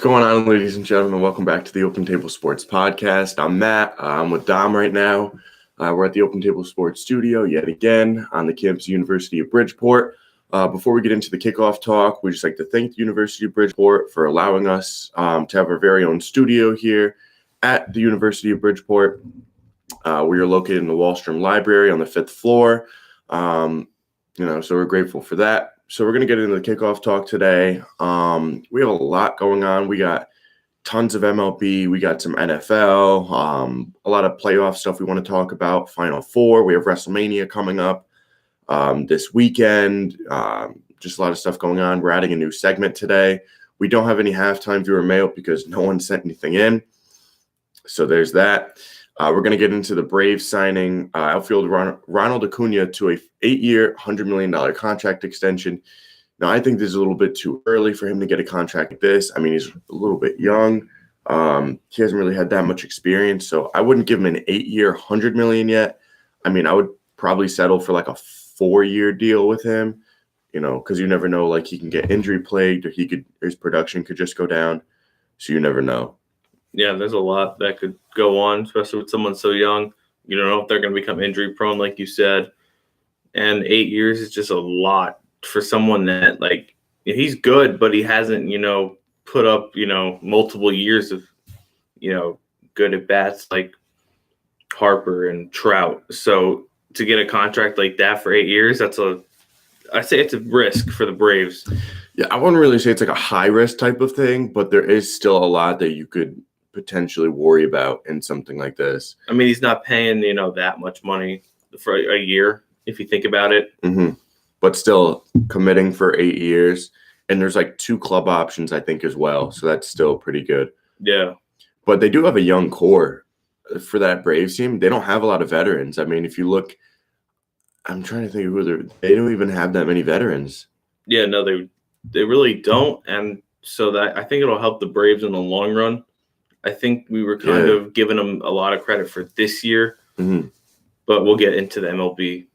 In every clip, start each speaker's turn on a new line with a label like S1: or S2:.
S1: What's going on, ladies and gentlemen? Welcome back to the Open Table Sports Podcast. I'm Matt. I'm with Dom right now. We're at the Open Table Sports Studio yet again on the campus of the University of Bridgeport. Before we get into the kickoff talk, we'd just like to thank the University of Bridgeport for allowing us to have our very own studio here at the University of Bridgeport. We are located in the Wallstrom Library on the 5th floor. So we're grateful for that. So we're going to get into the kickoff talk today. We have a lot going on. We got tons of MLB. We got some NFL, a lot of playoff stuff we want to talk about. Final Four. We have WrestleMania coming up this weekend. Just a lot of stuff going on. We're adding a new segment today. We don't have any halftime viewer mail because no one sent anything in. So there's that. We're going to get into the Braves signing outfielder Ronald Acuna to a 8-year, $100 million contract extension. Now, I think this is a little bit too early for him to get a contract like this. I mean, he's a little bit young. He hasn't really had that much experience, so I wouldn't give him an 8-year, $100 million yet. I mean, I would probably settle for like a 4-year deal with him, because you never know. Like, he can get injury plagued, or his production could just go down. So you never know.
S2: Yeah, there's a lot that could go on, especially with someone so young. You don't know if they're going to become injury prone, like you said. And 8 years is just a lot for someone that, like, he's good, but he hasn't, put up, multiple years of, good at bats like Harper and Trout. So to get a contract like that for 8 years, I say it's a risk for the Braves.
S1: Yeah, I wouldn't really say it's like a high risk type of thing, but there is still a lot that you could potentially worry about in something like this.
S2: I mean, he's not paying, that much money for a year, if you think about it.
S1: Mm-hmm. But still committing for 8 years. And there's like 2 club options, I think, as well. So that's still pretty good.
S2: Yeah.
S1: But they do have a young core for that Braves team. They don't have a lot of veterans. I mean, if you look, I'm trying to think of who they don't even have that many veterans.
S2: Yeah, no, they really don't. And so that I think it'll help the Braves in the long run. I think we were kind of giving them a lot of credit for this year, but we'll get into the MLB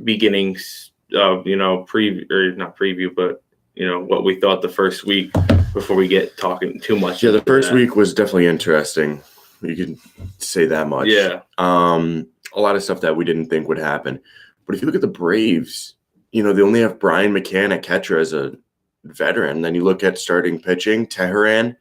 S2: beginnings, not preview, but, what we thought the first week before we get talking too much.
S1: Yeah, the first week was definitely interesting. You can say that much.
S2: Yeah.
S1: A lot of stuff that we didn't think would happen. But if you look at the Braves, they only have Brian McCann at catcher as a veteran. Then you look at starting pitching, Teheran.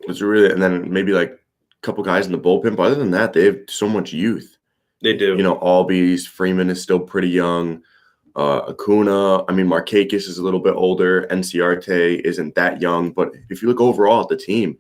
S1: And then maybe like a couple guys in the bullpen. But other than that, they have so much youth.
S2: They do.
S1: Albies, Freeman is still pretty young. Acuna, Markakis is a little bit older. Enciarte isn't that young. But if you look overall at the team,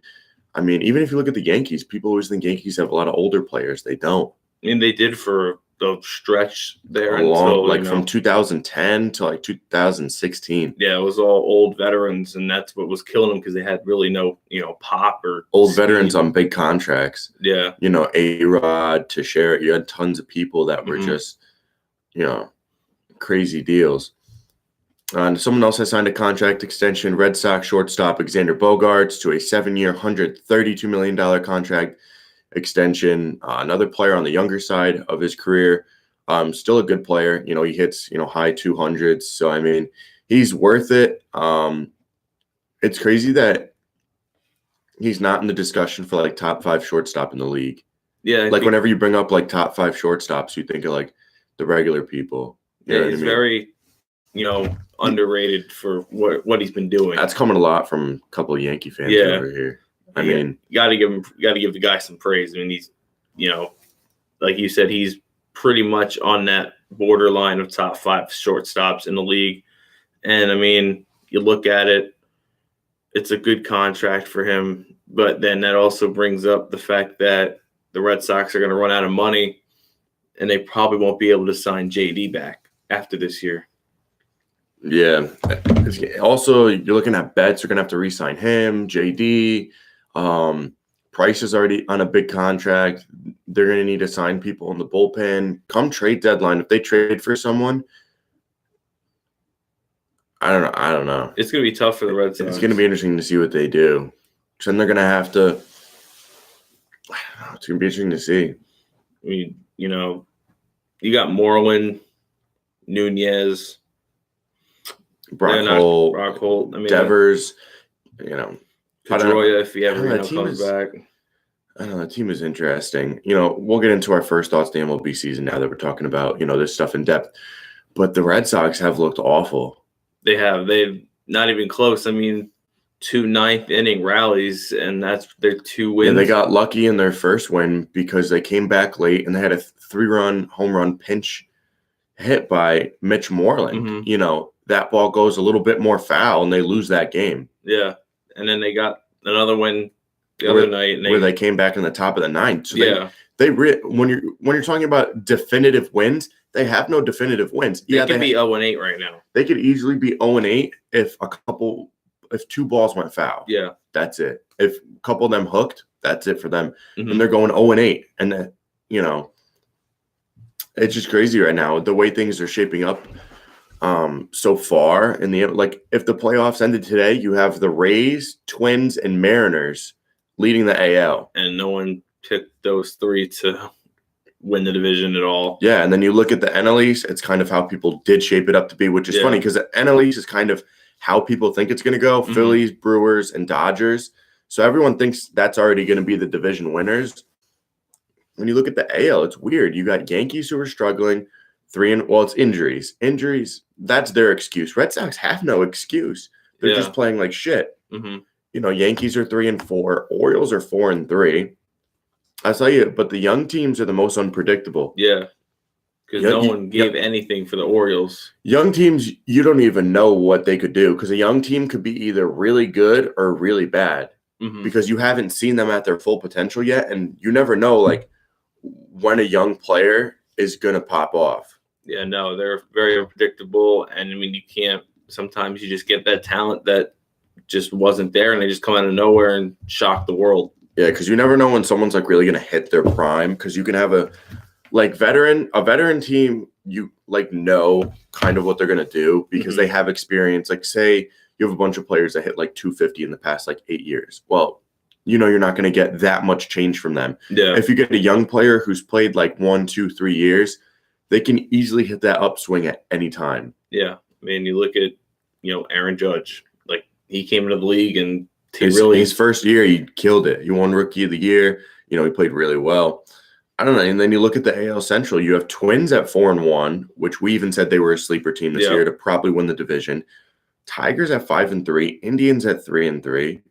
S1: even if you look at the Yankees, people always think Yankees have a lot of older players. They don't.
S2: They did for the stretch there
S1: from 2010 to like 2016.
S2: Yeah, it was all old veterans, and that's what was killing them because they had really no, pop or
S1: old veterans on big contracts.
S2: Yeah,
S1: A-Rod, Teixeira. You had tons of people that were just, crazy deals. And someone else has signed a contract extension. Red Sox shortstop Xander Bogaerts to a 7-year, $132 million contract extension. Another player on the younger side of his career. Still a good player. He hits, high 200s. So, he's worth it. It's crazy that he's not in the discussion for like top 5 shortstop in the league.
S2: Yeah.
S1: Whenever you bring up like top 5 shortstops, you think of like the regular people.
S2: He's very, underrated for what he's been doing.
S1: That's coming a lot from a couple of Yankee fans over here.
S2: You got to give the guy some praise. He's, like you said, he's pretty much on that borderline of top 5 shortstops in the league. And you look at it, it's a good contract for him. But then that also brings up the fact that the Red Sox are going to run out of money, and they probably won't be able to sign JD back after this year.
S1: Yeah. Also, you're looking at Betts. You're going to have to re-sign him, JD. Price is already on a big contract. They're going to need to sign people in the bullpen. Come trade deadline, if they trade for someone, I don't know.
S2: It's going to be tough for the Red Sox.
S1: It's going to be interesting to see what they do. So then they're going to have to – it's going to be interesting to see.
S2: You got Moreland, Nunez,
S1: Brock Holt,
S2: Devers. Pedroia, if he
S1: I don't
S2: ever
S1: know,
S2: comes back.
S1: I don't know. The team is interesting. We'll get into our first thoughts of the MLB season now that we're talking about, this stuff in depth. But the Red Sox have looked awful.
S2: They've not even close. I mean, 2 ninth-inning rallies, and that's their 2 wins.
S1: Yeah, they got lucky in their first win because they came back late and they had a 3-run home run pinch hit by Mitch Moreland.
S2: Mm-hmm.
S1: That ball goes a little bit more foul and they lose that game.
S2: Yeah, and then they got another win the other night,
S1: where they came back in the top of the ninth. So
S2: yeah,
S1: when you're talking about definitive wins, they have no definitive wins.
S2: They could be 0-8 right now.
S1: They could easily be 0-8 if 2 balls went foul.
S2: Yeah,
S1: that's it. If a couple of them hooked, that's it for them.
S2: Mm-hmm.
S1: And they're going 0-8, and that it's just crazy right now the way things are shaping up. So far in the if the playoffs ended today, you have the Rays, Twins, and Mariners leading the AL,
S2: and no one picked those 3 to win the division at all.
S1: Yeah, and then you look at the NL East, it's kind of how people did shape it up to be, which is funny because the NL East is kind of how people think it's going to go. Mm-hmm. Phillies, Brewers, and Dodgers. So everyone thinks that's already going to be the division winners. When you look at the AL, it's weird. You got Yankees who are struggling. It's injuries. Injuries, that's their excuse. Red Sox have no excuse. They're just playing like shit.
S2: Mm-hmm.
S1: Yankees are 3-4. Orioles are 4-3. I'll tell you, but the young teams are the most unpredictable.
S2: Yeah, because no one gave anything for the Orioles.
S1: Young teams, you don't even know what they could do because a young team could be either really good or really bad because you haven't seen them at their full potential yet, and you never know when a young player is going to pop off.
S2: Yeah, no, they're very unpredictable, and I mean, sometimes you just get that talent that just wasn't there, and they just come out of nowhere and shock the world.
S1: Yeah, because you never know when someone's really going to hit their prime. Because you can have a veteran team, you know kind of what they're going to do because they have experience. Say you have a bunch of players that hit 250 in the past 8 years. Well, you're not going to get that much change from them.
S2: Yeah.
S1: If you get a young player who's played 1, 2, 3 years, they can easily hit that upswing at any time.
S2: Yeah, I mean, you look at Aaron Judge, he came into the league and
S1: his first year, he killed it. He won Rookie of the Year. He played really well. I don't know. And then you look at the AL Central. You have Twins at 4-1, which we even said they were a sleeper team this year to probably win the division. Tigers at 5-3. Indians at 3-3.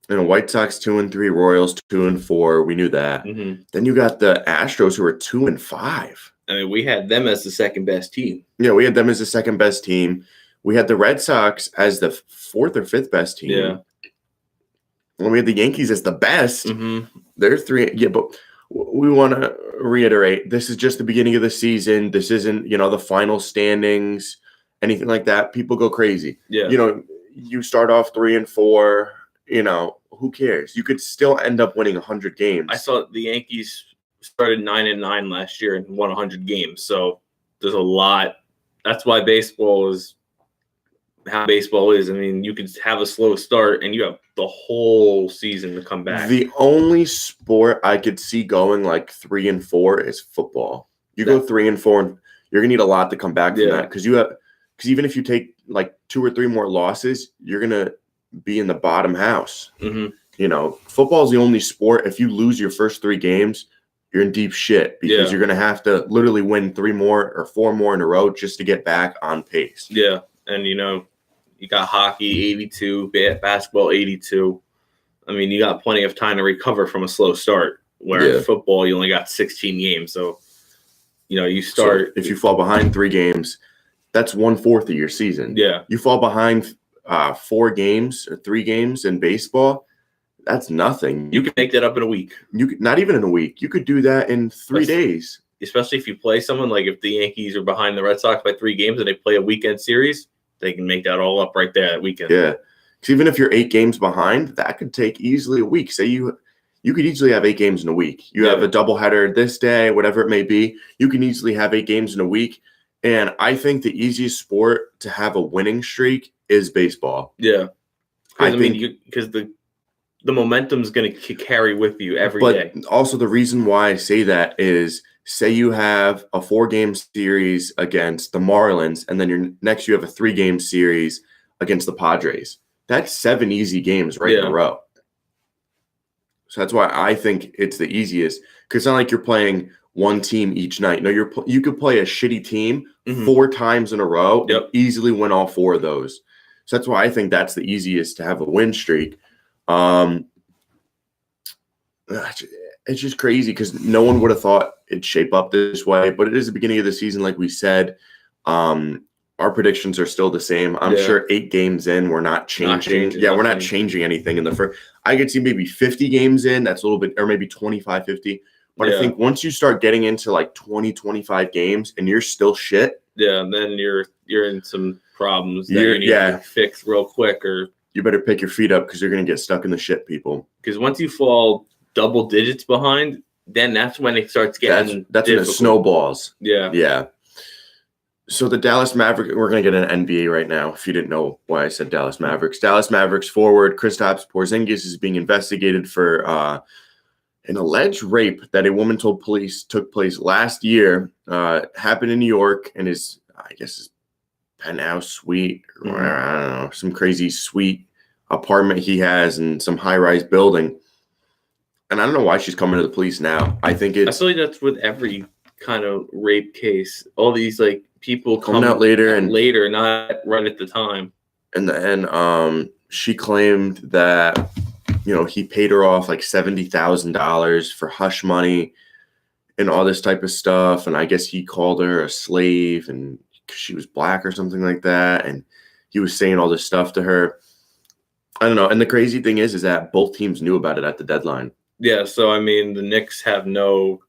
S1: White Sox 2-3. Royals 2-4. We knew that. Mm-hmm. Then you got the Astros who are 2-5.
S2: I mean, we had them as the second best team.
S1: Yeah, we had them as the second best team. We had the Red Sox as the 4th or 5th best team.
S2: Yeah.
S1: When we had the Yankees as the best, they're 3. Yeah, but we want to reiterate, this is just the beginning of the season. This isn't, the final standings, anything like that. People go crazy.
S2: Yeah.
S1: You start off 3-4, who cares? You could still end up winning 100 games.
S2: I saw the Yankees started 9-9 last year and won 100 games. So there's a lot. That's why baseball is how baseball is. I mean, you could have a slow start and you have the whole season to come back.
S1: The only sport I could see going 3-4 is football. You go 3-4 and you're gonna need a lot to come back from that because even if you take 2 or 3 more losses, you're gonna be in the bottom house. Football is the only sport. If you lose your first 3 games, you're in deep shit because you're gonna have to literally win 3 more or 4 more in a row just to get back on pace.
S2: Yeah, and you got hockey 82, basketball 82. I mean, you got plenty of time to recover from a slow start. Where in football, you only got 16 games. So, you start.
S1: So if you fall behind 3 games, that's 1/4 of your season.
S2: Yeah.
S1: You fall behind 4 games or 3 games in baseball, that's nothing.
S2: You can make that up in a week.
S1: You could, not even in a week. You could do that in 3 days.
S2: Especially if you play someone if the Yankees are behind the Red Sox by 3 games and they play a weekend series. They can make that all up right there that weekend.
S1: Yeah. Because even if you're 8 games behind, that could take easily a week. Say you could easily have 8 games in a week. You have a doubleheader this day, whatever it may be. You can easily have 8 games in a week. And I think the easiest sport to have a winning streak is baseball.
S2: Yeah. Because the momentum's going to carry with you every day.
S1: But also the reason why I say that is – say you have a 4-game series against the Marlins, and then next you have a 3-game series against the Padres. That's 7 easy games right in a row. So that's why I think it's the easiest, because it's not like you're playing one team each night. No, you could play a shitty team 4 times in a row and easily win all 4 of those. So that's why I think that's the easiest to have a win streak. It's just crazy because no one would have thought it'd shape up this way, but it is the beginning of the season, like we said. Our predictions are still the same. I'm sure 8 games in, we're not changing. We're not changing anything in the first. I could see maybe 50 games in. That's a little bit, or maybe 25, 50. But I think once you start getting into like 20, 25 games and you're still shit.
S2: Yeah, and then you're in some problems that you need to fix real quick, or
S1: you better pick your feet up because you're going to get stuck in the shit, people.
S2: Because once you fall double digits behind, then that's when it starts getting
S1: that's when it snowballs.
S2: Yeah.
S1: So the Dallas Mavericks, we're going to get an NBA right now, if you didn't know why I said Dallas Mavericks. Dallas Mavericks forward Kristaps Porzingis is being investigated for an alleged rape that a woman told police took place last year. Happened in New York in his penthouse suite, or I don't know, some crazy suite apartment he has in some high-rise building. And I don't know why she's coming to the police now. I feel like
S2: that's with every kind of rape case. All these like people
S1: coming out later,
S2: not right at the time.
S1: And then she claimed that he paid her off like $70,000 for hush money and all this type of stuff. And I guess he called her a slave and because she was black or something like that. And he was saying all this stuff to her. I don't know. And the crazy thing is that both teams knew about it at the deadline.
S2: Yeah. So, I mean, the Knicks have nothing,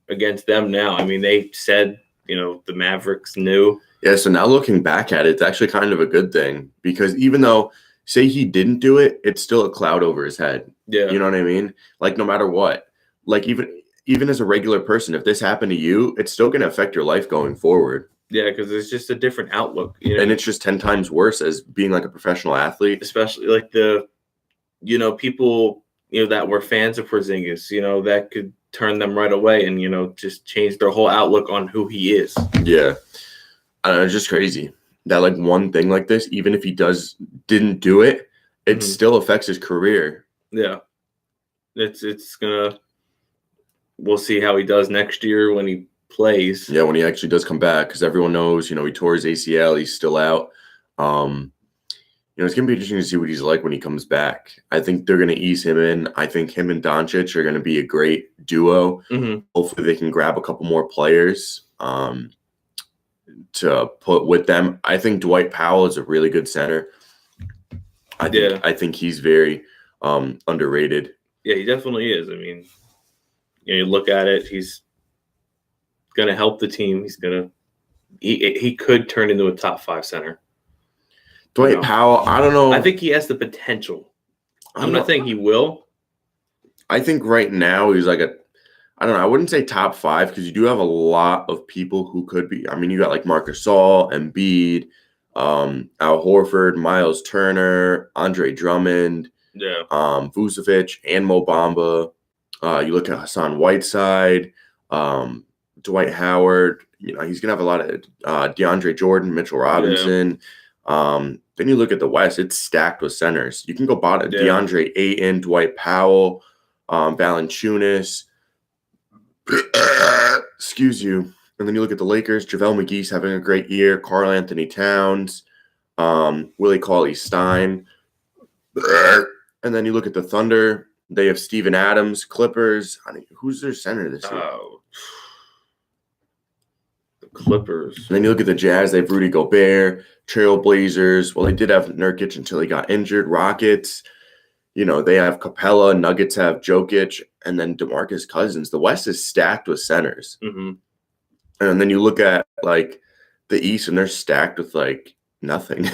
S2: against them now. I mean, they said, the Mavericks knew.
S1: Yeah. So now looking back at it, it's actually kind of a good thing because even though, say he didn't do it, it's still a cloud over his head.
S2: Yeah.
S1: You know what I mean? Like no matter what, like even as a regular person, if this happened to you, it's still going to affect your life going forward.
S2: Yeah, because it's just a different outlook.
S1: And it's just 10 times worse as being like a professional athlete.
S2: Especially like the, people, that were fans of Porzingis, that could turn them right away and, just change their whole outlook on who he is.
S1: Yeah. I don't know, it's just crazy that like one thing like this, even if he didn't do it, it still affects his career.
S2: Yeah. We'll see how he does next year when he plays.
S1: Yeah, when he actually does come back, because everyone knows, he tore his ACL, he's still out. It's going to be interesting to see what he's like when he comes back. I think they're going to ease him in. I think him and Doncic are going to be a great duo. Hopefully they can grab a couple more players to put with them. I think Dwight Powell is a really good center. I think he's very underrated.
S2: Yeah, he definitely is. I mean, you look at it, he's going to help the team. He could turn into a top 5 center.
S1: Dwight Powell, I don't know.
S2: I think he has the potential. I'm not saying he will.
S1: I think right now he's like I wouldn't say top 5 because you do have a lot of people who could be. I mean, you got like Marc Gasol, Embiid, Al Horford, Miles Turner, Andre Drummond, Vucevic, and Mo Bamba. You look at Hassan Whiteside, Dwight Howard. He's going to have a lot of DeAndre Jordan, Mitchell Robinson. Then you look at the West, it's stacked with centers. You can go bottom DeAndre Ayton, Dwight Powell, Valanciunas. Excuse you. And then you look at the Lakers, JaVale McGee's having a great year, Karl Anthony Towns, Willie Cauley-Stein. And then you look at the Thunder, they have Steven Adams, Clippers. Who's their center this year?
S2: The Clippers.
S1: And then you look at the Jazz, they have Rudy Gobert, Trailblazers. Well, they did have Nurkic until he got injured. Rockets, they have Capella. Nuggets have Jokic, and then DeMarcus Cousins. The West is stacked with centers. And then you look at like the East, and they're stacked with like nothing.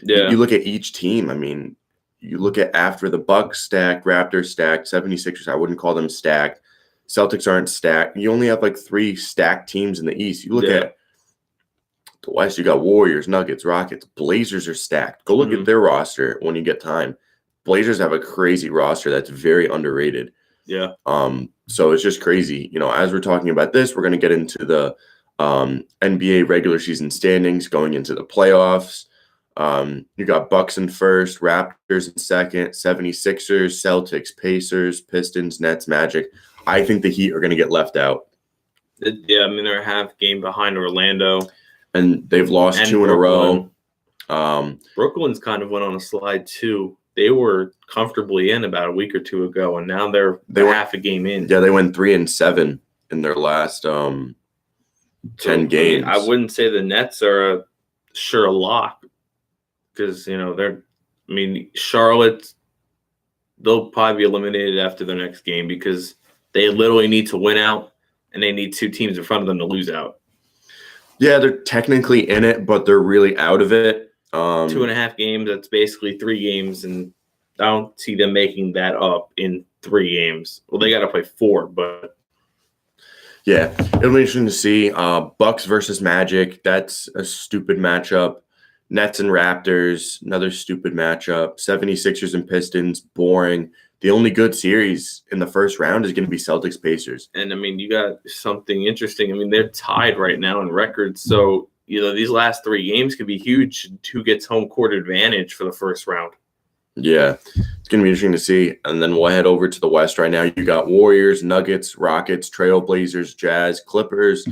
S1: You look at each team. I mean, you look at after the Bucks stacked, Raptors stacked, 76ers. I wouldn't call them stacked. Celtics aren't stacked. You only have like 3 stacked teams in the East. You look at the West, you got Warriors, Nuggets, Rockets. Blazers are stacked. Go look at their roster when you get time. Blazers have a crazy roster that's very underrated.
S2: Yeah.
S1: So it's just crazy. As we're talking about this, we're going to get into the NBA regular season standings going into the playoffs. You got Bucks in first, Raptors in second, 76ers, Celtics, Pacers, Pistons, Nets, Magic. I think the Heat are going to get left out.
S2: Yeah, I mean, they're a half game behind Orlando.
S1: And they've lost two in a row.
S2: Brooklyn's kind of went on a slide, too. They were comfortably in about a week or two ago, and now they're half a game in.
S1: Yeah, they went 3-7 in their last 10 games.
S2: I wouldn't say the Nets are a lock because, Charlotte, they'll probably be eliminated after their next game because they literally need to win out, and they need two teams in front of them to lose out.
S1: Yeah, they're technically in it, but they're really out of it.
S2: 2.5 games, that's basically 3 games, and I don't see them making that up in 3 games. Well, they got to play 4, but
S1: yeah, it'll be interesting to see. Bucks versus Magic, that's a stupid matchup. Nets and Raptors, another stupid matchup. 76ers and Pistons, boring. The only good series in the first round is going to be Celtics Pacers.
S2: And you got something interesting. They're tied right now in records, so these last 3 games could be huge. Who gets home court advantage for the first round?
S1: Yeah, it's going to be interesting to see. And then we'll head over to the West right now. You got Warriors, Nuggets, Rockets, Trailblazers, Jazz, Clippers,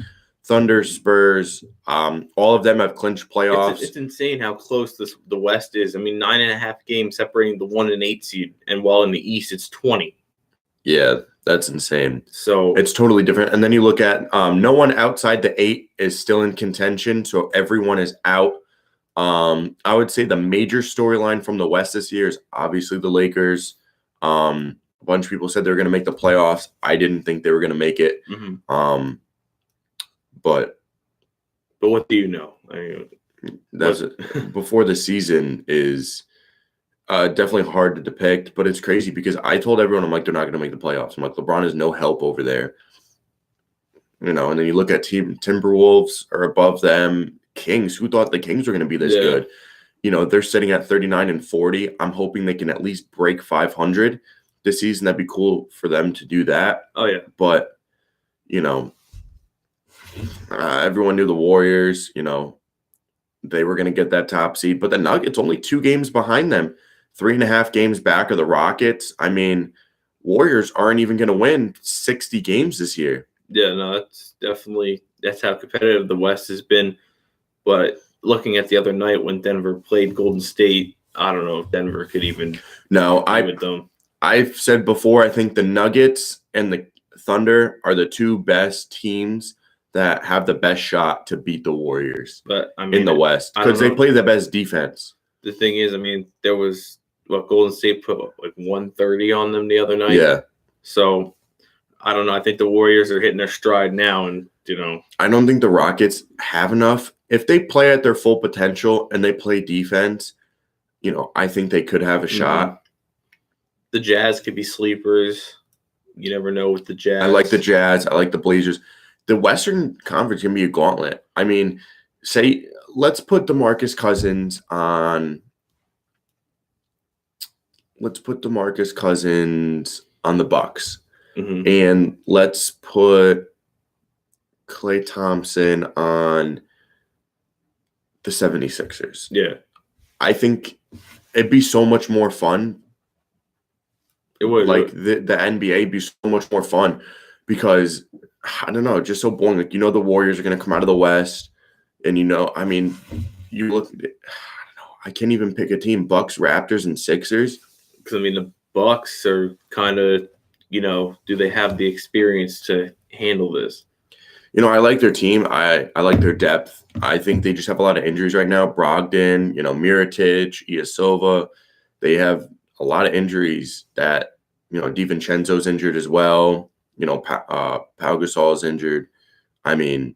S1: Thunder, Spurs. All of them have clinched playoffs.
S2: It's insane how close the West is. 9.5 games separating the 1 and 8 seed, and while in the East it's 20.
S1: Yeah, that's insane.
S2: So
S1: it's totally different. And then you look at no one outside the 8 is still in contention, so everyone is out. I would say the major storyline from the West this year is obviously the Lakers. A bunch of people said they were going to make the playoffs. I didn't think they were going to make it.
S2: Mm-hmm.
S1: But
S2: what do you know?
S1: That's it. Before the season is definitely hard to depict, but it's crazy because I told everyone, I'm like, they're not going to make the playoffs. I'm like, LeBron has no help over there. And then you look at Timberwolves are above them. Kings, who thought the Kings were going to be this good? They're sitting at 39-40. I'm hoping they can at least break 500 this season. That'd be cool for them to do that.
S2: Oh, yeah.
S1: But, everyone knew the Warriors, they were going to get that top seed. But the Nuggets only 2 games behind them, 3.5 games back of the Rockets. Warriors aren't even going to win 60 games this year.
S2: Yeah, no, that's how competitive the West has been. But looking at the other night when Denver played Golden State, I don't know if Denver could even with them.
S1: I've said before, I think the Nuggets and the Thunder are the 2 best teams that have the best shot to beat the Warriors in the West because they play the best defense.
S2: The thing is, there was Golden State put like 130 on them the other night.
S1: Yeah.
S2: So I don't know. I think the Warriors are hitting their stride now, and
S1: I don't think the Rockets have enough. If they play at their full potential and they play defense, I think they could have a shot.
S2: The Jazz could be sleepers. You never know with the Jazz.
S1: I like the Jazz. I like the Blazers. The Western Conference can be a gauntlet. Let's put DeMarcus Cousins on. Let's put DeMarcus Cousins on the Bucks, and let's put Klay Thompson on the 76ers.
S2: Yeah.
S1: I think it'd be so much more fun.
S2: It would.
S1: The NBA would be so much more fun because, I don't know, just so boring. The Warriors are going to come out of the West and, you look, I don't know, I can't even pick a team. Bucks, Raptors, and Sixers.
S2: Because, the Bucks are kind of, do they have the experience to handle this?
S1: I like their team. I like their depth. I think they just have a lot of injuries right now. Brogdon, Mirotic, Ilyasova. They have a lot of injuries that, DiVincenzo's injured as well. Pau Gasol's injured. They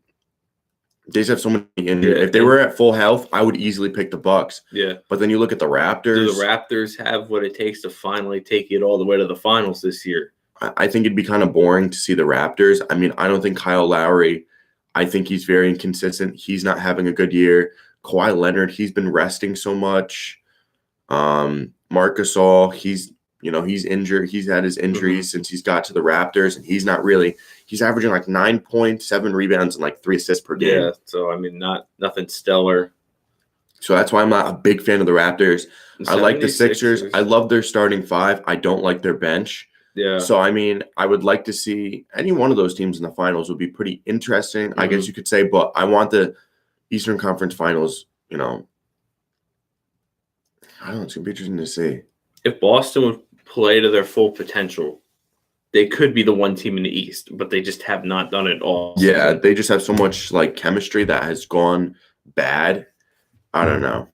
S1: just have so many injuries. If they were at full health, I would easily pick the Bucks.
S2: Yeah.
S1: But then you look at the Raptors.
S2: Do the Raptors have what it takes to finally take it all the way to the finals this year?
S1: I think it'd be kind of boring to see the Raptors. I don't think Kyle Lowry, I think he's very inconsistent. He's not having a good year. Kawhi Leonard, he's been resting so much. Marc Gasol, he's injured. He's had his injuries since he's got to the Raptors, and he's averaging like 9 points, 7 rebounds, and like 3 assists per game.
S2: Yeah, so nothing stellar.
S1: So that's why I'm not a big fan of the Raptors. I like the Sixers.
S2: 76ers.
S1: I love their starting five. I don't like their bench.
S2: Yeah.
S1: So, I mean, I would like to see any one of those teams in the finals would be pretty interesting, I guess you could say. But I want the Eastern Conference Finals, I don't know. It's going to be interesting to see.
S2: If Boston would play to their full potential, they could be the one team in the East, but they just have not done it all.
S1: Yeah, they just have so much, chemistry that has gone bad. I don't know.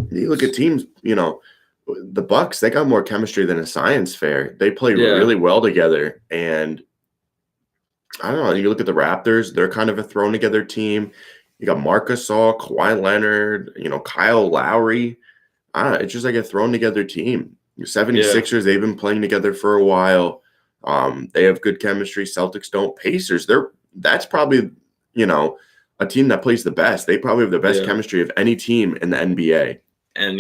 S1: You look at teams, the Bucks, they got more chemistry than a science fair. They play really well together. And I don't know. You look at the Raptors, they're kind of a thrown together team. You got Marc Gasol, Kawhi Leonard, Kyle Lowry. I don't know. It's just like a thrown together team. The 76ers, they've been playing together for a while. They have good chemistry. Celtics don't. Pacers, that's probably, a team that plays the best. They probably have the best chemistry of any team in the NBA.
S2: And,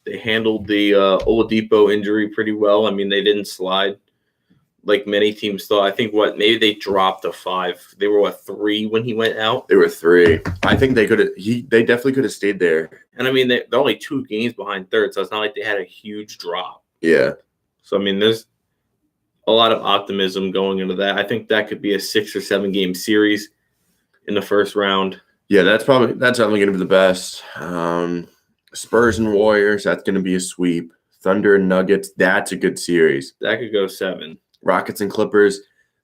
S2: they handled the Oladipo injury pretty well. I mean, they didn't slide like many teams thought. I think maybe they dropped a 5. They were 3 when he went out.
S1: They were 3. I think they could have. They definitely could have stayed there.
S2: And I mean, they're only 2 games behind third, so it's not like they had a huge drop.
S1: Yeah.
S2: So I mean, there's a lot of optimism going into that. I think that could be a 6 or 7 game series in the first round.
S1: Yeah, that's definitely going to be the best. Spurs and Warriors, that's going to be a sweep. Thunder and Nuggets, that's a good series.
S2: That could go 7.
S1: Rockets and Clippers,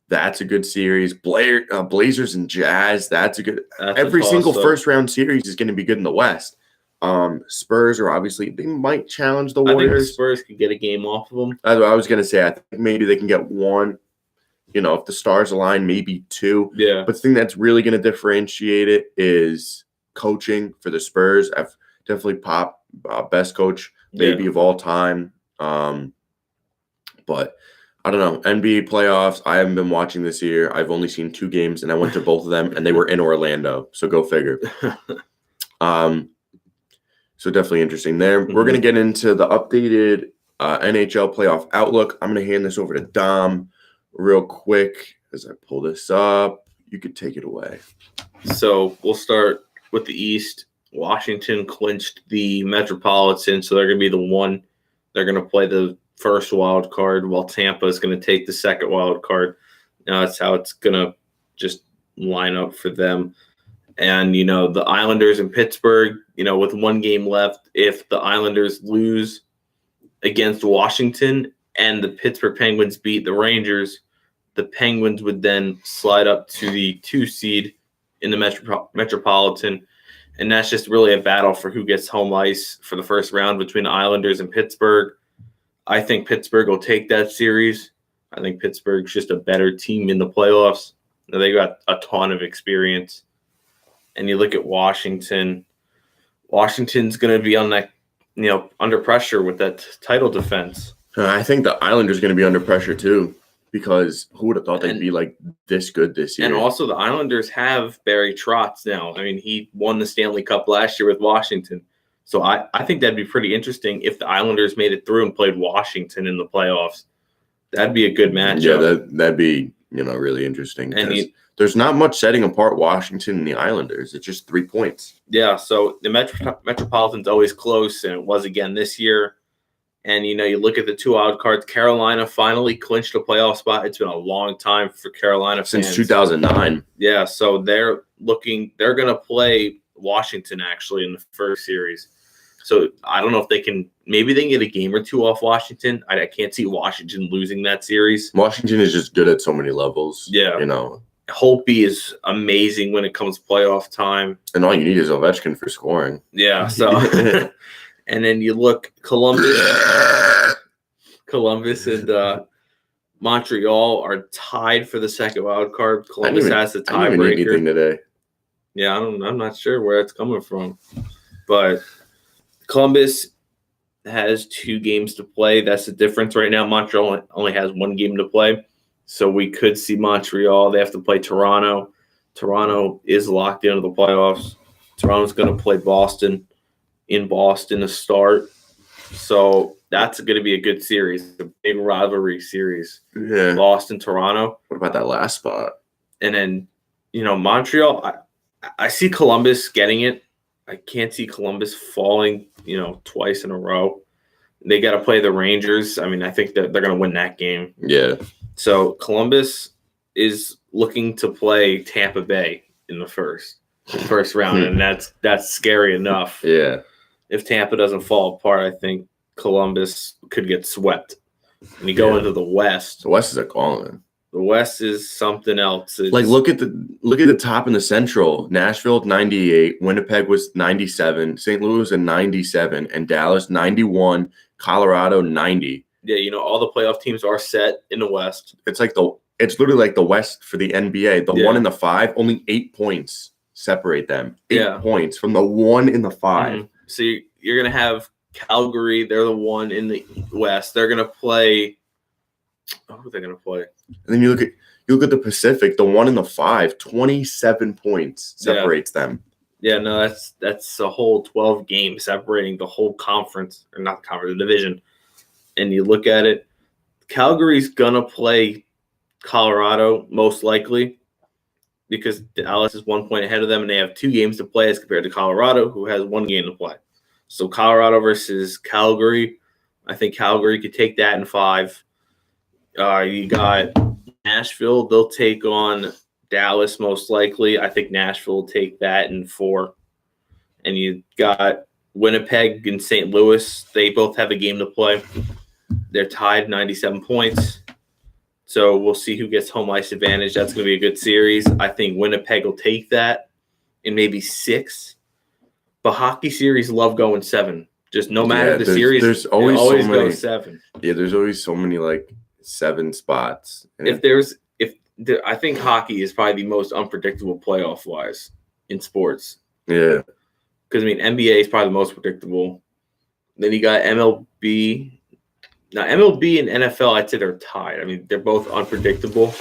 S1: that's a good series. Blazers and Jazz, that's a good. Every single first round series is going to be good in the West. Spurs are obviously, they might challenge the Warriors.
S2: I think the Spurs could get a game off of them.
S1: That's what I was going to say. I think maybe they can get 1. If the stars align, maybe 2.
S2: Yeah.
S1: But the thing that's really going to differentiate it is coaching for the Spurs. I've definitely Pop, best coach maybe of all time. But I don't know. NBA playoffs, I haven't been watching this year. I've only seen 2 games, and I went to both of them, and they were in Orlando. So go figure. So definitely interesting there. We're going to get into the updated NHL playoff outlook. I'm going to hand this over to Dom real quick as I pull this up. You could take it away.
S2: So we'll start with the East. Washington clinched the Metropolitan, so they're going to be the one. They're going to play the first wild card, while Tampa is going to take the second wild card. That's how it's going to just line up for them. And, the Islanders in Pittsburgh, with 1 game left, if the Islanders lose against Washington and the Pittsburgh Penguins beat the Rangers, the Penguins would then slide up to the 2 seed in the Metropolitan. And that's just really a battle for who gets home ice for the first round between the Islanders and Pittsburgh. I think Pittsburgh will take that series. I think Pittsburgh's just a better team in the playoffs. They got a ton of experience. And you look at Washington. Washington's going to be on that, under pressure with that title defense.
S1: I think the Islanders are going to be under pressure too, because who would have thought they'd be like this good this year?
S2: And also the Islanders have Barry Trotz now. I mean, he won the Stanley Cup last year with Washington. So I think that'd be pretty interesting if the Islanders made it through and played Washington in the playoffs. That'd be a good matchup.
S1: Yeah, that'd be, really interesting. And there's not much setting apart Washington and the Islanders. It's just 3 points.
S2: Yeah, so the Metropolitan's always close, and it was again this year. And, you look at the 2 wild cards. Carolina finally clinched a playoff spot. It's been a long time for Carolina fans.
S1: Since 2009.
S2: Yeah, so they're going to play Washington, actually, in the first series. So I don't know if they can – maybe they can get a game or 2 off Washington. I can't see Washington losing that series.
S1: Washington is just good at so many levels.
S2: Yeah. Holtby is amazing when it comes playoff time.
S1: And all you need is Ovechkin for scoring.
S2: Yeah, so – and then you look Columbus and Montreal are tied for the second wild card. Columbus has the tiebreaker.
S1: I didn't even need anything today.
S2: Yeah, I'm not sure where it's coming from. But Columbus has 2 games to play. That's the difference right now. Montreal only has 1 game to play. So we could see Montreal. They have to play Toronto. Toronto is locked into the playoffs. Toronto's going to play Boston in Boston to start. So that's going to be a good series, a big rivalry series.
S1: Yeah.
S2: Boston, Toronto.
S1: What about that last spot?
S2: And then, Montreal, I see Columbus getting it. I can't see Columbus falling, twice in a row. They got to play the Rangers. I mean, I think that they're going to win that game.
S1: Yeah.
S2: So Columbus is looking to play Tampa Bay in the first round, and that's scary enough.
S1: Yeah.
S2: If Tampa doesn't fall apart, I think Columbus could get swept. And you go into the West.
S1: The West is a gauntlet.
S2: The West is something else.
S1: Look at the top in the Central. Nashville 98, Winnipeg was 97, St. Louis at 97, and Dallas 91, Colorado 90.
S2: Yeah, all the playoff teams are set in the West.
S1: It's literally like the West for the NBA. The 1 and the 5, only 8 points separate them. 8 points from the 1 and the 5.
S2: Mm-hmm. So you're gonna have Calgary. They're the 1 in the West. They're gonna play. Who are they gonna play?
S1: And then you look at the Pacific, the 1 and the 5, 27 points separates them.
S2: Yeah, no, that's a whole 12 games separating the whole conference, or not the conference, the division. And you look at it, Calgary's gonna play Colorado most likely because Dallas is 1 point ahead of them, and they have 2 games to play as compared to Colorado, who has 1 game to play. So Colorado versus Calgary, I think Calgary could take that in 5. You got Nashville. They'll take on Dallas most likely. I think Nashville will take that in 4. And you got Winnipeg and St. Louis. They both have a game to play. They're tied 97 points. So we'll see who gets home ice advantage. That's going to be a good series. I think Winnipeg will take that in maybe 6. But hockey series love going 7. Just no matter the series,
S1: there's always so many,
S2: go 7.
S1: Yeah, there's always so many 7 spots. And
S2: I think hockey is probably the most unpredictable playoff wise in sports.
S1: Yeah.
S2: Because NBA is probably the most predictable. Then you got MLB. Now MLB and NFL, I'd say they're tied. They're both unpredictable.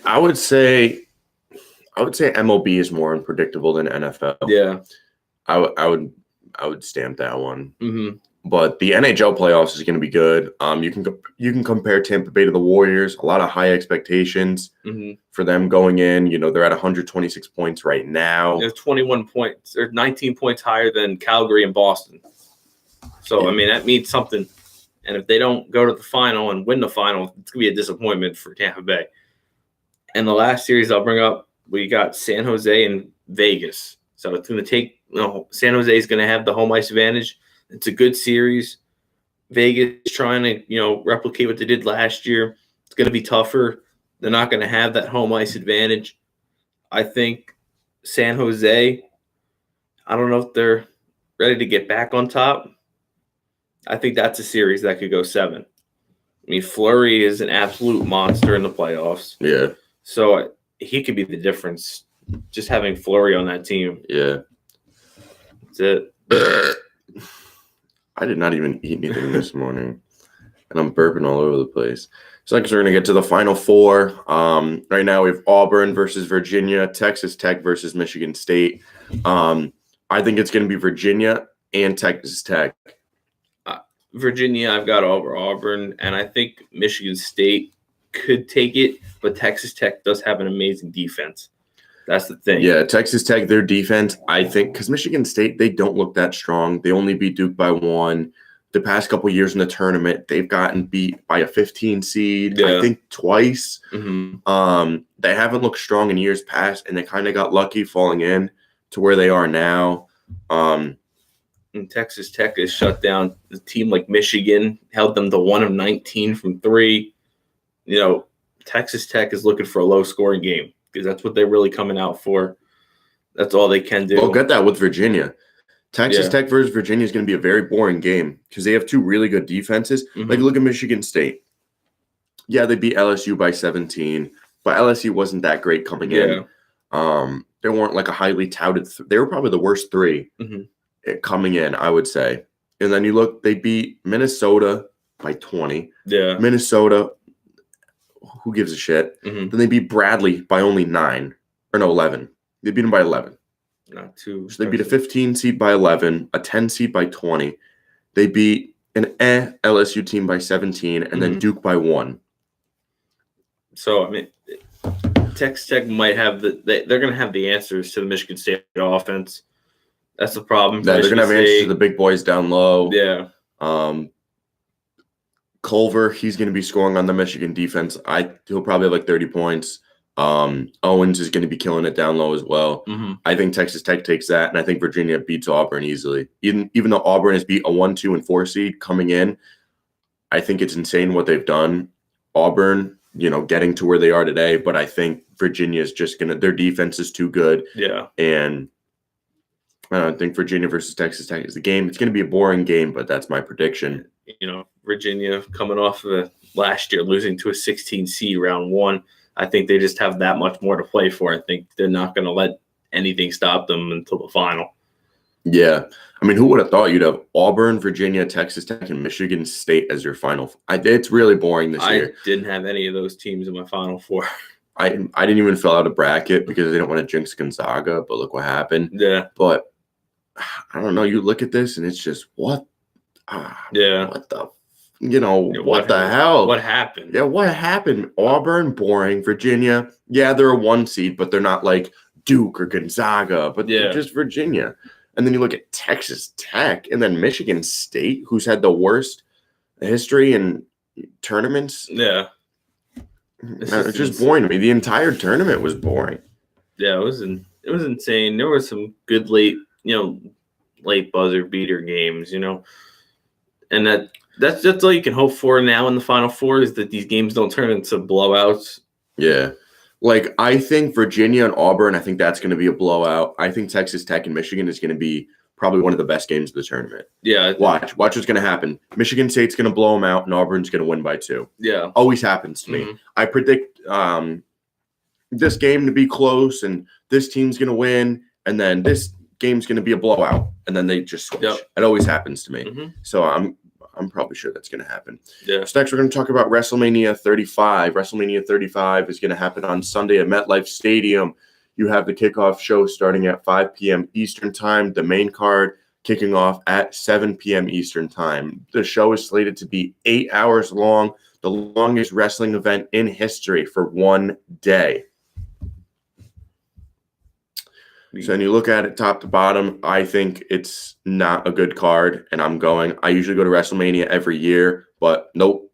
S1: I would say MLB is more unpredictable than NFL.
S2: Yeah.
S1: I would stamp that one.
S2: Mm-hmm.
S1: But the NHL playoffs is going to be good. You can compare Tampa Bay to the Warriors. A lot of high expectations for them going in. They're at 126 points right now.
S2: There's 21 points. They're 19 points higher than Calgary and Boston. So that means something. And if they don't go to the final and win the final, it's going to be a disappointment for Tampa Bay. And the last series I'll bring up, we got San Jose and Vegas. So it's going to take San Jose is going to have the home ice advantage. It's a good series. Vegas is trying to, replicate what they did last year. It's going to be tougher. They're not going to have that home ice advantage. I think San Jose, I don't know if they're ready to get back on top. I think that's a series that could go 7. Fleury is an absolute monster in the playoffs.
S1: Yeah.
S2: So he could be the difference, just having Fleury on that team.
S1: Yeah.
S2: That's it.
S1: I did not even eat anything this morning, and I'm burping all over the place. So I guess we're going to get to the Final 4. Right now we have Auburn versus Virginia, Texas Tech versus Michigan State. I think it's going to be Virginia and Texas Tech.
S2: Virginia, I've got over Auburn, and I think Michigan State could take it, but Texas Tech does have an amazing defense. That's the thing.
S1: Yeah, Texas Tech, their defense, I think, because Michigan State, they don't look that strong. They only beat Duke by 1. The past couple years in the tournament, they've gotten beat by a 15 seed, I think twice.
S2: Mm-hmm.
S1: They haven't looked strong in years past, and they kind of got lucky falling in to where they are now.
S2: And Texas Tech has shut down the team like Michigan, held them to 1 of 19 from 3. Texas Tech is looking for a low-scoring game because that's what they're really coming out for. That's all they can do.
S1: We'll get that with Virginia. Texas Tech versus Virginia is going to be a very boring game because they have 2 really good defenses.
S2: Mm-hmm.
S1: Look at Michigan State. Yeah, they beat LSU by 17, but LSU wasn't that great coming in. They weren't a highly touted. They were probably the worst 3 coming in, I would say. And then you look, they beat Minnesota by 20.
S2: Yeah.
S1: Minnesota, who gives a shit?
S2: Mm-hmm.
S1: Then they beat Bradley by only 9. Or no, 11. They beat them by 11.
S2: Not too.
S1: So they beat a 15 seed by 11, a 10 seed by 20. They beat an LSU team by 17, and then Duke by 1.
S2: So, Texas Tech might have they're going to have the answers to the Michigan State offense. That's the problem.
S1: They're going to have answers to the big boys down low.
S2: Yeah.
S1: Culver, he's going to be scoring on the Michigan defense. He'll probably have like 30 points. Owens is going to be killing it down low as well.
S2: Mm-hmm.
S1: I think Texas Tech takes that, and I think Virginia beats Auburn easily. Even though Auburn has beat a 1, 2, and 4 seed coming in, I think it's insane what they've done. Auburn, getting to where they are today, but I think Virginia is just their defense is too good.
S2: Yeah.
S1: And I think Virginia versus Texas Tech is the game. It's going to be a boring game, but that's my prediction.
S2: Virginia coming off of last year losing to a 16 seed round 1. I think they just have that much more to play for. I think they're not going to let anything stop them until the final.
S1: Yeah. I mean, who would have thought you'd have Auburn, Virginia, Texas Tech, and Michigan State as your final? It's really boring this year.
S2: I didn't have any of those teams in my Final Four.
S1: I didn't even fill out a bracket because I didn't want to jinx Gonzaga, but look what happened.
S2: Yeah.
S1: But I don't know. You look at this, and it's just what?
S2: Yeah.
S1: What the? What the hell?
S2: What happened?
S1: Yeah, what happened? Auburn, boring. Virginia, yeah, they're a 1 seed, but they're not like Duke or Gonzaga, but they're just Virginia. And then you look at Texas Tech and then Michigan State, who's had the worst history in tournaments.
S2: Yeah.
S1: It's just boring to me. The entire tournament was boring.
S2: Yeah, it was insane. There were some good late buzzer beater games, and that's all you can hope for now in the Final Four is that these games don't turn into blowouts.
S1: Yeah. Like, I think Virginia and Auburn, I think that's going to be a blowout. I think Texas Tech and Michigan is going to be probably one of the best games of the tournament.
S2: Yeah.
S1: Watch what's going to happen. Michigan State's going to blow them out, and Auburn's going to win by 2.
S2: Yeah.
S1: Always happens to me. I predict this game to be close, and this team's going to win, and then this game's going to be a blowout, and then they just switch. Yep. It always happens to me. So I'm probably sure that's going to happen.
S2: Yeah.
S1: So next we're going to talk about WrestleMania 35. WrestleMania 35 is going to happen on Sunday at MetLife Stadium. You have the kickoff show starting at 5 p.m. Eastern Time. The main card kicking off at 7 p.m. Eastern Time. The show is slated to be 8 hours long, the longest wrestling event in history for one day. So when you look at it top to bottom, I think it's not a good card, and I usually go to WrestleMania every year, but nope.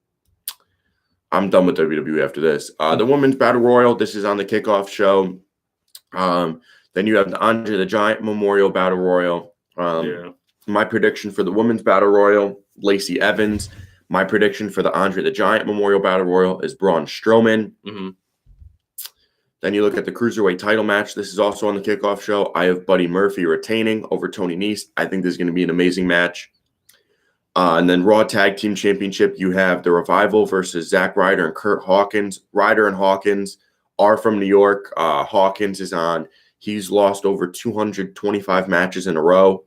S1: I'm done with WWE after this. The Women's Battle Royal, this is on the kickoff show. Then you have the Andre the Giant Memorial Battle Royal. My prediction for the Women's Battle Royal, Lacey Evans. My prediction for the Andre the Giant Memorial Battle Royal is Braun Strowman. Then you look at the Cruiserweight title match. This is also on the kickoff show. I have Buddy Murphy retaining over Tony Nese. I think this is going to be an amazing match. And then Raw Tag Team Championship, you have The Revival versus Zack Ryder and Kurt Hawkins. Ryder and Hawkins are from New York. Hawkins is on. He's lost over 225 matches in a row.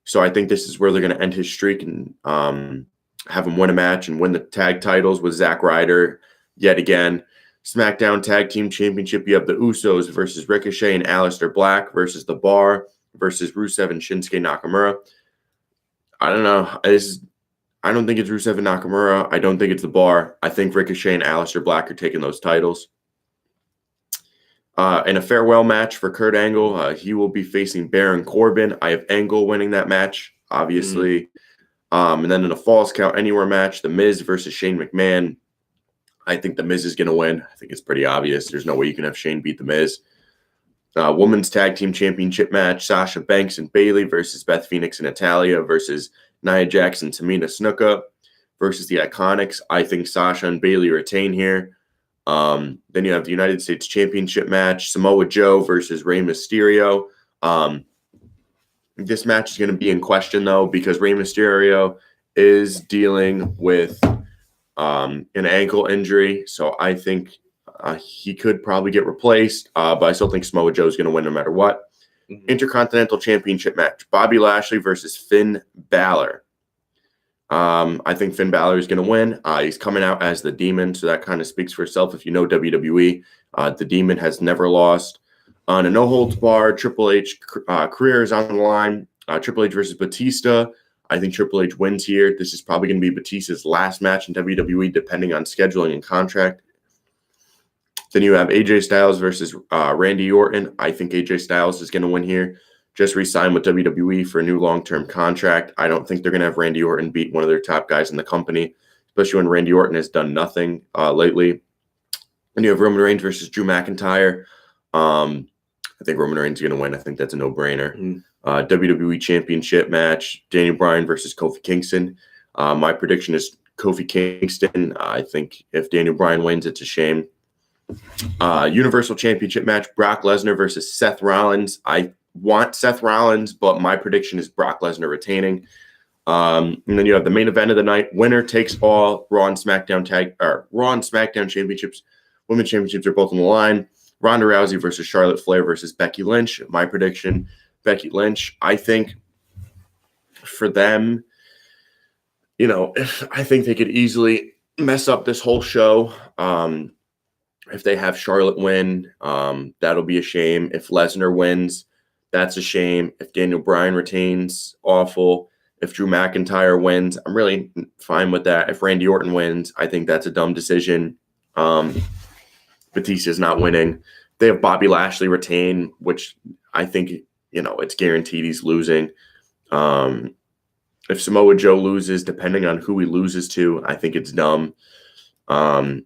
S1: So I think this is where they're going to end his streak and have him win a match and win the tag titles with Zack Ryder yet again. SmackDown Tag Team Championship, you have the Usos versus Ricochet and Aleister Black versus The Bar versus Rusev and Shinsuke Nakamura. I don't know. I don't think it's Rusev and Nakamura. I don't think it's The Bar. I think Ricochet and Aleister Black are taking those titles. In a farewell match for Kurt Angle, he will be facing Baron Corbin. I have Angle winning that match, obviously. And then in a Falls Count Anywhere match, The Miz versus Shane McMahon. I think The Miz is going to win. I think it's pretty obvious. There's no way you can have Shane beat The Miz. Women's Tag Team Championship match, Sasha Banks and Bayley versus Beth Phoenix and Natalya versus Nia Jax and Tamina Snuka versus the Iconics. I think Sasha and Bayley retain here. Then you have the United States Championship match, Samoa Joe versus Rey Mysterio. This match is going to be in question, though, because Rey Mysterio is dealing with an ankle injury. So I think he could probably get replaced, but I still think Samoa Joe is going to win no matter what. Intercontinental Championship match, Bobby Lashley versus Finn Balor. I think Finn Balor is going to win. He's coming out as the Demon, so that kind of speaks for itself if you know WWE. The Demon has never lost. On a no-holds-barred, Triple H career is on the line. Triple H versus Batista. I think Triple H wins here. This is probably going to be Batista's last match in WWE, depending on scheduling and contract. Then you have AJ Styles versus Randy Orton. I think AJ Styles is going to win here. just re-signed with WWE for a new long-term contract. I don't think they're going to have Randy Orton beat one of their top guys in the company, especially when Randy Orton has done nothing lately. And you have Roman Reigns versus Drew McIntyre. I think Roman Reigns is going to win. I think that's a no-brainer. WWE Championship match, Daniel Bryan versus Kofi Kingston. My prediction is Kofi Kingston. I think if Daniel Bryan wins, it's a shame. Universal Championship match, Brock Lesnar versus Seth Rollins. I want Seth Rollins, but my prediction is Brock Lesnar retaining. And then you have the main event of the night. Winner takes all. Raw and SmackDown championships. Women's championships are both on the line. Ronda Rousey versus Charlotte Flair versus Becky Lynch. My prediction, Becky Lynch. I think for them, I think they could easily mess up this whole show. If they have Charlotte win, that'll be a shame. If Lesnar wins, that's a shame. If Daniel Bryan retains, awful. If Drew McIntyre wins, I'm really fine with that. If Randy Orton wins, I think that's a dumb decision. Batista's not winning. They have Bobby Lashley retain, which I think, it's guaranteed he's losing. If Samoa Joe loses, depending on who he loses to, I think it's dumb. Women's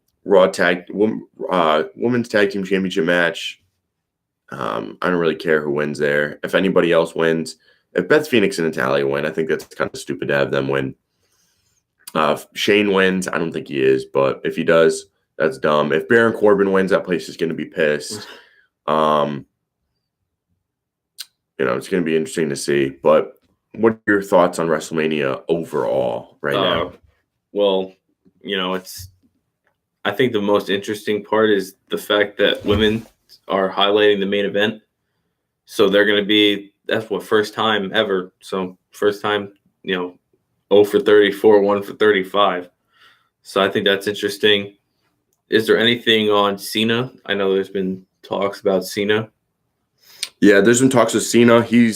S1: Tag Team Championship match. I don't really care who wins there. If anybody else wins, if Beth Phoenix and Natalya win, I think that's kind of stupid to have them win. If Shane wins, I don't think he is, but if he does, that's dumb. If Baron Corbin wins, that place is going to be pissed. It's going to be interesting to see. But what are your thoughts on WrestleMania overall right now?
S2: Well, I think the most interesting part is the fact that women are highlighting the main event. So they're going to be, first time ever. So first time, 0 for 34, 1 for 35. So I think that's interesting. Is there anything on Cena? I know there's been talks about Cena.
S1: Yeah, there's been talks with Cena. He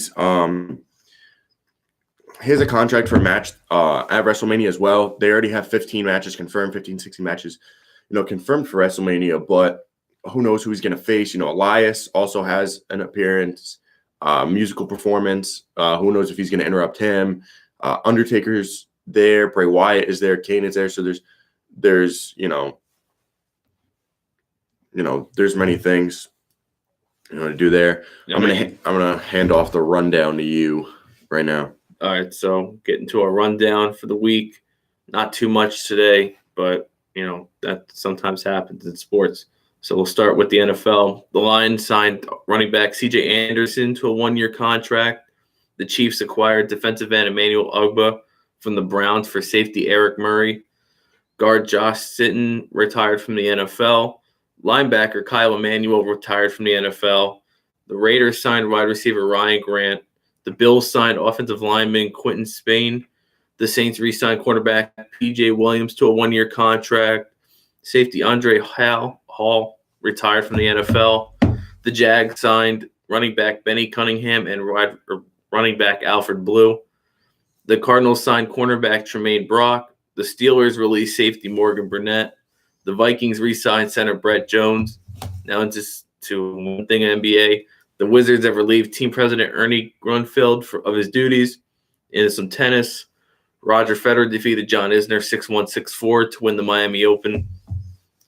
S1: has a contract for a match at WrestleMania as well. They already have 15 matches confirmed, 15, 16 matches, confirmed for WrestleMania. But who knows who he's going to face? Elias also has an appearance, musical performance. Who knows if he's going to interrupt him? Undertaker's there. Bray Wyatt is there. Kane is there. So there's there's many things to do there. I'm gonna hand off the rundown to you right now.
S2: All right, so getting to a rundown for the week. Not too much today, but that sometimes happens in sports. So we'll start with the NFL. The Lions signed running back C.J. Anderson to a 1-year contract. The Chiefs acquired defensive end Emmanuel Ogbah from the Browns for safety Eric Murray. Guard Josh Sitton retired from the NFL. Linebacker Kyle Emanuel retired from the NFL. The Raiders signed wide receiver Ryan Grant. The Bills signed offensive lineman Quentin Spain. The Saints re-signed quarterback P.J. Williams to a 1-year contract. Safety Andre Hall retired from the NFL. The Jags signed running back Benny Cunningham and running back Alfred Blue. The Cardinals signed cornerback Tremaine Brock. The Steelers released safety Morgan Burnett. The Vikings re-signed center Brett Jones. Now into one thing in NBA. The Wizards have relieved team president Ernie Grunfeld of his duties. In some tennis, Roger Federer defeated John Isner 6-1, 6-4 to win the Miami Open.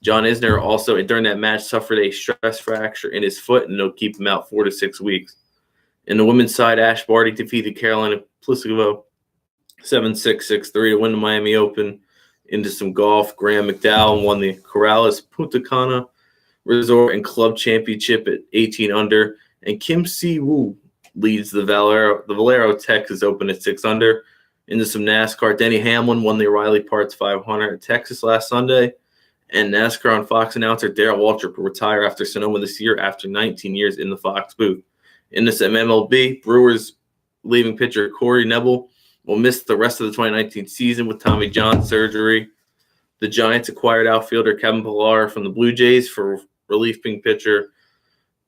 S2: John Isner also, during that match, suffered a stress fracture in his foot, and it'll keep him out 4 to 6 weeks. In the women's side, Ash Barty defeated Carolina Pliskova 7-6, 6-3 to win the Miami Open. Into some golf, Graham McDowell won the Corrales Punta Cana Resort and Club Championship at 18 under, and Kim Si-woo leads the Valero Texas Open at 6 under. Into some NASCAR, Denny Hamlin won the O'Reilly Parts 500 at Texas last Sunday, and NASCAR on Fox announcer Darrell Waltrip will retire after Sonoma this year after 19 years in the Fox booth. In this MLB, Brewers leaving pitcher Corey Knebel will miss the rest of the 2019 season with Tommy John surgery. The Giants acquired outfielder Kevin Pillar from the Blue Jays for relieving pitcher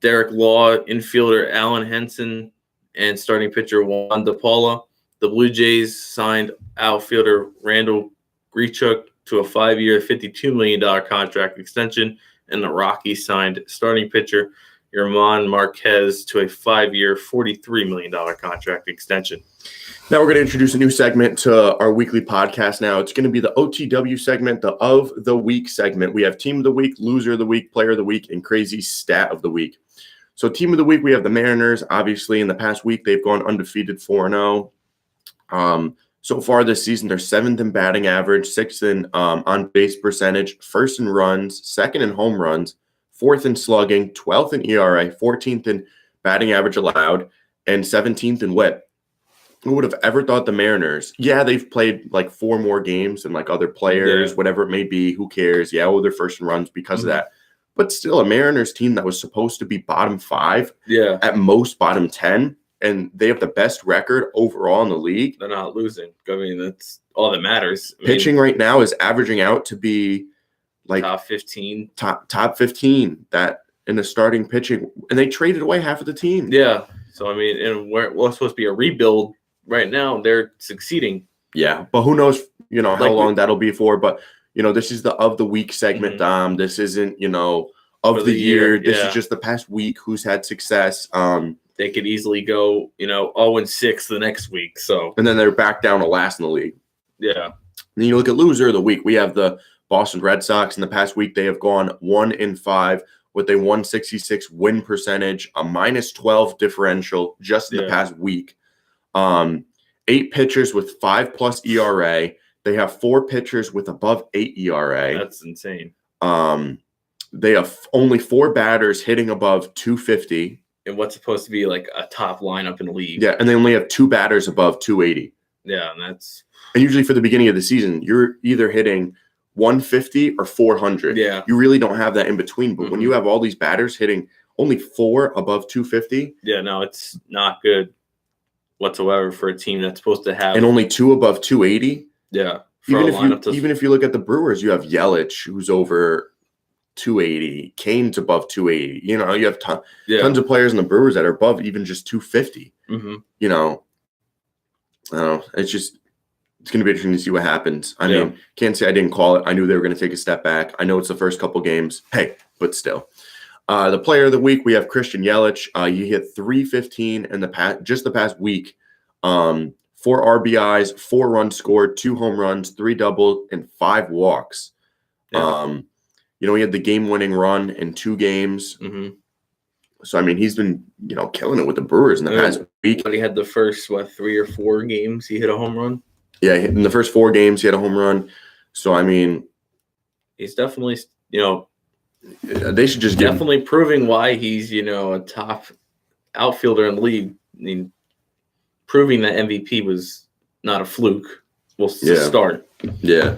S2: Derek Law, infielder Alan Henson, and starting pitcher Juan DePaula. The Blue Jays signed outfielder Randall Grichuk to a 5-year, $52 million contract extension, and the Rockies signed starting pitcher German Marquez to a 5-year, $43 million contract extension.
S1: Now we're going to introduce a new segment to our weekly podcast now. It's going to be the OTW segment, the Of the Week segment. We have Team of the Week, Loser of the Week, Player of the Week, and Crazy Stat of the Week. So Team of the Week, we have the Mariners. Obviously, in the past week, they've gone undefeated 4-0. So far this season, they're 7th in batting average, 6th in on-base percentage, 1st in runs, 2nd in home runs, 4th in slugging, 12th in ERA, 14th in batting average allowed, and 17th in WHIP. Who would have ever thought the Mariners? Yeah, they've played like 4 more games than like other players, whatever it may be. Who cares? Yeah, they're first in runs because of that. But still, a Mariners team that was supposed to be bottom 5, at most bottom 10, and they have the best record overall in the league.
S2: They're not losing. I mean, that's all that matters.
S1: Pitching right now is averaging out to be like
S2: top 15.
S1: Top 15 that in the starting pitching, and they traded away half of the team.
S2: Yeah. So I mean, and where it was supposed to be a rebuild, right now they're succeeding.
S1: Yeah, but who knows? How long that'll be for. But this is the Of the Week segment, Dom. This isn't of the year. This is just the past week who's had success.
S2: They could easily go 0-6 the next week. So
S1: and then they're back down to last in the league.
S2: Yeah.
S1: And then you look at Loser of the Week. We have the Boston Red Sox. In the past week, they have gone 1-5 with a 166 win percentage, a -12 differential just in the past week. 8 pitchers with 5+ ERA. They have 4 pitchers with above 8 ERA.
S2: That's insane.
S1: They have only 4 batters hitting above 250.
S2: And what's supposed to be like a top lineup in the league.
S1: Yeah, and they only have 2 batters above 280.
S2: Yeah, and
S1: usually for the beginning of the season, you're either hitting 150 or 400.
S2: Yeah.
S1: You really don't have that in between. But when you have all these batters hitting only 4 above 250.
S2: Yeah, no, it's not good whatsoever for a team that's supposed to have.
S1: And only 2 above 280.
S2: Yeah.
S1: Even if you look at the Brewers, you have Yelich, who's over 280. Kane's above 280. You have tons of players in the Brewers that are above even just 250. I don't know. It's going to be interesting to see what happens. I mean, can't say I didn't call it. I knew they were going to take a step back. I know it's the first couple games. Hey, but still. The Player of the Week, we have Christian Yelich. He hit .315 in the past week. 4 RBIs, 4 runs scored, 2 home runs, 3 doubles, and 5 walks. Yeah. He had the game-winning run in 2 games. So, I mean, he's been, killing it with the Brewers in the past week.
S2: But he had the first, 3 or 4 games he hit a home run?
S1: Yeah, in the first 4 games, he had a home run. So, I mean,
S2: he's definitely,
S1: they should just
S2: definitely proving why he's, a top outfielder in the league. I mean, proving that MVP was not a fluke. We'll start.
S1: Yeah.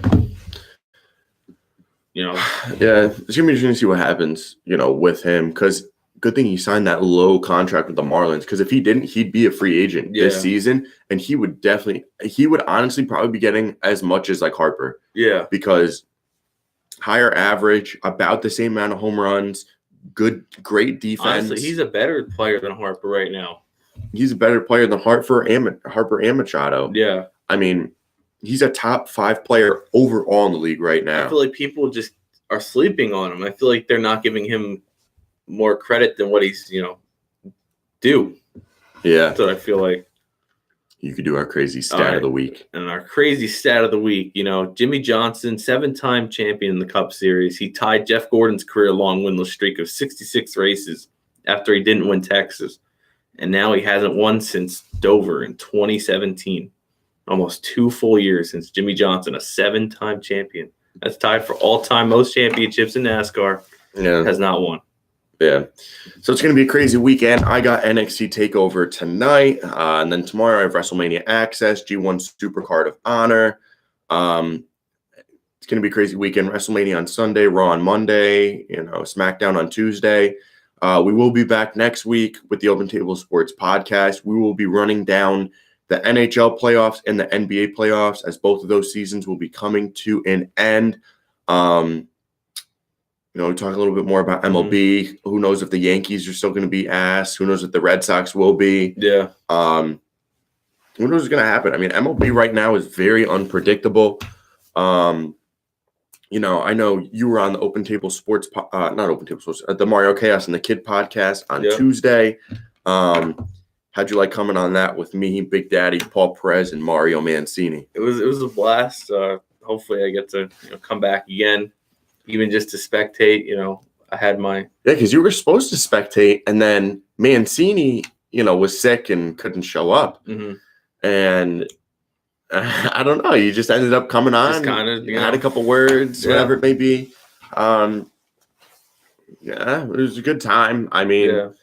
S1: Yeah, it's gonna be interesting to see what happens, with him. Because good thing he signed that low contract with the Marlins. Because if he didn't, he'd be a free agent this season, and he would honestly probably be getting as much as like Harper. Yeah, because higher average, about the same amount of home runs, great defense.
S2: Honestly, he's a better player than Harper right now.
S1: He's a better player than Harper and Machado. Yeah, I mean, he's a top 5 player overall in the league right now.
S2: I feel like people just are sleeping on him. I feel like they're not giving him more credit than what he's, due.
S1: Yeah.
S2: That's what I feel like.
S1: You could do our crazy stat of the week.
S2: And our crazy stat of the week, Jimmy Johnson, 7-time champion in the Cup Series. He tied Jeff Gordon's career-long winless streak of 66 races after he didn't win Texas. And now he hasn't won since Dover in 2017. Almost 2 full years since Jimmy Johnson, a 7-time champion. That's tied for all-time most championships in NASCAR. Yeah. Has not won.
S1: Yeah. So it's going to be a crazy weekend. I got NXT TakeOver tonight. And then tomorrow I have WrestleMania Access, G1 Supercard of Honor. It's going to be a crazy weekend. WrestleMania on Sunday, Raw on Monday, SmackDown on Tuesday. We will be back next week with the Open Table Sports podcast. We will be running down the NHL playoffs and the NBA playoffs, as both of those seasons will be coming to an end. We talk a little bit more about MLB. Who knows if the Yankees are still going to be ass? Who knows if the Red Sox will be? Yeah. Who knows what's going to happen? I mean, MLB right now is very unpredictable. I know you were on the Open Table Sports, not Open Table Sports, the Mario Chaos and the Kid podcast on Tuesday. How'd you like coming on that with me, Big Daddy, Paul Perez, and Mario Mancini?
S2: It was a blast. Hopefully I get to come back again, even just to spectate. I had my
S1: because you were supposed to spectate, and then Mancini, was sick and couldn't show up, and I don't know. You just ended up coming on,
S2: just kind of
S1: had a couple words, whatever it may be. It was a good time. I mean,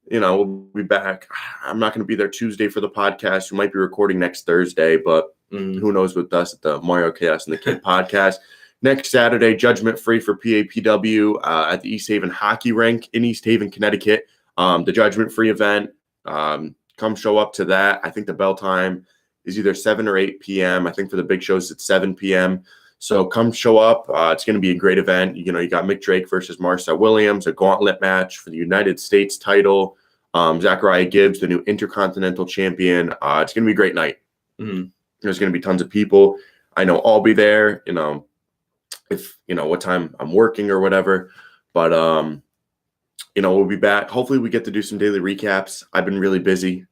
S1: we'll be back. I'm not going to be there Tuesday for the podcast. We might be recording next Thursday, but who knows with us at the Mario Chaos and the Kid podcast. Next Saturday, Judgment Free for PAPW at the East Haven Hockey Rink in East Haven, Connecticut. The Judgment Free event. Come show up to that. I think the bell time is either 7 or 8 p.m. I think for the big shows, it's 7 p.m. So come show up. It's going to be a great event. You got Mick Drake versus Marcel Williams, a gauntlet match for the United States title. Zachariah Gibbs, the new Intercontinental Champion. It's going to be a great night. There's going to be tons of people. I know I'll be there, if, what time I'm working or whatever. But, we'll be back. Hopefully we get to do some daily recaps. I've been really busy,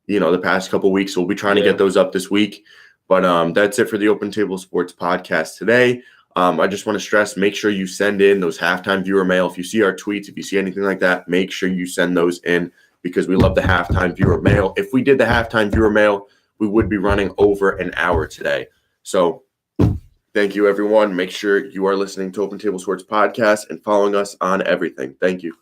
S1: the past couple of weeks. So we'll be trying to get those up this week. But that's it for the Open Table Sports podcast today. I just want to stress, make sure you send in those halftime viewer mail. If you see our tweets, if you see anything like that, make sure you send those in because we love the halftime viewer mail. If we did the halftime viewer mail, we would be running over an hour today. So thank you, everyone. Make sure you are listening to Open Table Sports podcast and following us on everything. Thank you.